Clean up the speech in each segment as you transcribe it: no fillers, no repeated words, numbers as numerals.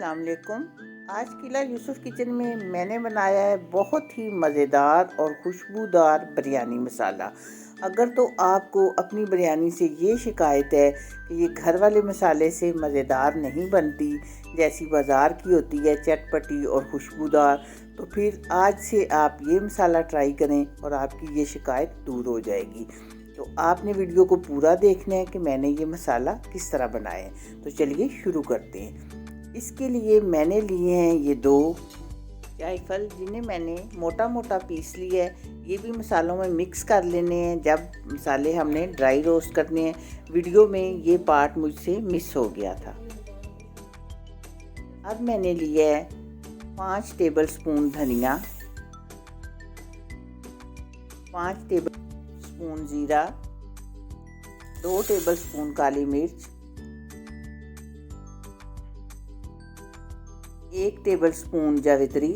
अस्सलाम वालेकुम। आज किला यूसुफ किचन में मैंने बनाया है बहुत ही मज़ेदार और खुशबूदार बिरयानी मसाला। अगर तो आपको अपनी बिरयानी से ये शिकायत है कि ये घर वाले मसाले से मज़ेदार नहीं बनती, जैसी बाज़ार की होती है चटपटी और खुशबूदार, तो फिर आज से आप ये मसाला ट्राई करें और आपकी ये शिकायत दूर हो जाएगी। तो आपने वीडियो को पूरा देखना है कि मैंने ये मसाला किस तरह बनाया है। तो चलिए शुरू करते हैं। इसके लिए मैंने लिए हैं ये 2 जायफल, जिन्हें मैंने मोटा मोटा पीस लिया है। ये भी मसालों में मिक्स कर लेने हैं जब मसाले हमने ड्राई रोस्ट करने हैं। वीडियो में ये पार्ट मुझसे मिस हो गया था। अब मैंने लिया है 5 टेबल स्पून धनिया, 5 टेबल स्पून जीरा, 2 टेबल स्पून काली मिर्च, 1 टेबल स्पून जावित्री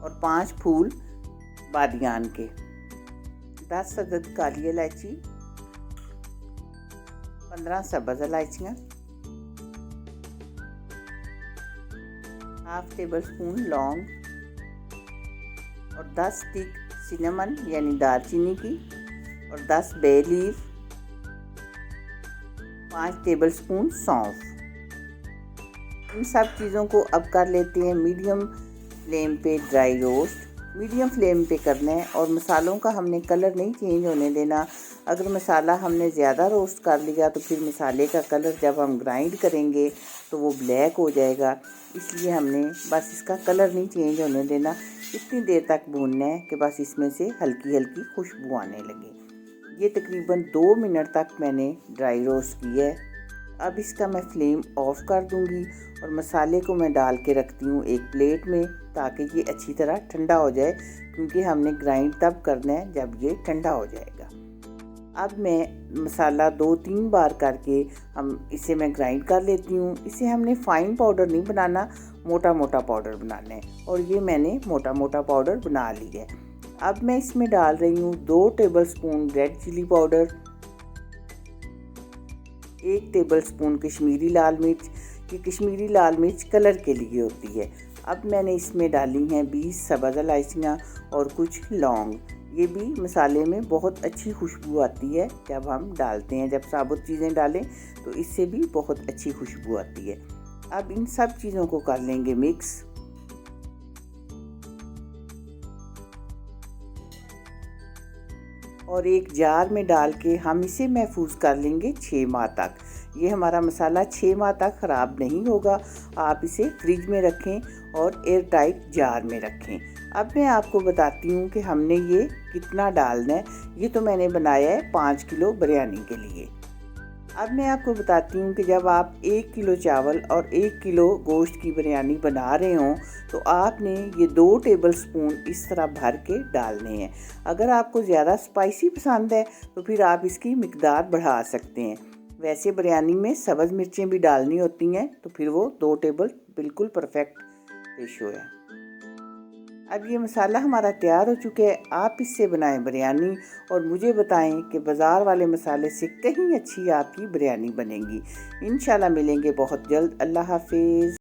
और 5 फूल बादियान के, 10 अदद काली इलायची, 15 सब्ज़ इलायचियाँ, हाफ टेबल स्पून लौंग और 10 स्टिक सिनेमन यानी दालचीनी की और 10 बे लीफ, 5 टेबल स्पून सौंफ। इन सब चीज़ों को अब कर लेते हैं मीडियम फ्लेम पे ड्राई रोस्ट। मीडियम फ्लेम पे करना है और मसालों का हमने कलर नहीं चेंज होने देना। अगर मसाला हमने ज़्यादा रोस्ट कर लिया तो फिर मसाले का कलर जब हम ग्राइंड करेंगे तो वो ब्लैक हो जाएगा। इसलिए हमने बस इसका कलर नहीं चेंज होने देना। इतनी देर तक भूनना है कि बस इसमें से हल्की हल्की खुशबू आने लगे। ये तकरीबन 2 मिनट तक मैंने ड्राई रोस्ट किया है। अब इसका मैं फ्लेम ऑफ कर दूंगी और मसाले को मैं डाल के रखती हूँ एक प्लेट में, ताकि ये अच्छी तरह ठंडा हो जाए, क्योंकि हमने ग्राइंड तब करना है जब ये ठंडा हो जाएगा। अब मैं मसाला 2-3 बार करके इसे मैं ग्राइंड कर लेती हूँ। इसे हमने फ़ाइन पाउडर नहीं बनाना, मोटा मोटा पाउडर बनाना है, और ये मैंने मोटा मोटा पाउडर बना लिया है। अब मैं इसमें डाल रही हूँ 2 tablespoon red chilli powder, 1 tablespoon Kashmiri लाल मिर्च। ये कश्मीरी लाल मिर्च कलर के लिए होती है। अब मैंने इसमें डाली हैं 20 सब्ज़ इलायचियाँ और कुछ लौंग। ये भी मसाले में बहुत अच्छी खुशबू आती है जब हम डालते हैं। जब साबुत चीज़ें डालें तो इससे भी बहुत अच्छी खुशबू आती है। अब इन सब चीज़ों को कर लेंगे मिक्स। और एक जार में डाल के हम इसे महफूज कर लेंगे 6 माह तक। ये हमारा मसाला 6 माह तक ख़राब नहीं होगा। आप इसे फ्रिज में रखें और एयर टाइट जार में रखें। अब मैं आपको बताती हूँ कि हमने ये कितना डालना है। ये तो मैंने बनाया है 5 किलो बिरयानी के लिए। अब मैं आपको बताती हूँ कि जब आप 1 किलो चावल और 1 किलो गोश्त की बिरयानी बना रहे हों तो आपने ये 2 टेबल स्पून इस तरह भर के डालने हैं। अगर आपको ज़्यादा स्पाइसी पसंद है तो फिर आप इसकी मिकदार बढ़ा सकते हैं। वैसे बिरयानी में सब्ज़ मिर्चें भी डालनी होती हैं, तो फिर वो 2 टेबल बिल्कुल परफेक्ट रेशो है। अब ये मसाला हमारा तैयार हो चुका है। आप इससे बनाएं बिरयानी और मुझे बताएं कि बाज़ार वाले मसाले से कहीं अच्छी आपकी बिरयानी बनेगी। इंशाल्लाह मिलेंगे बहुत जल्द। अल्लाह हाफिज़।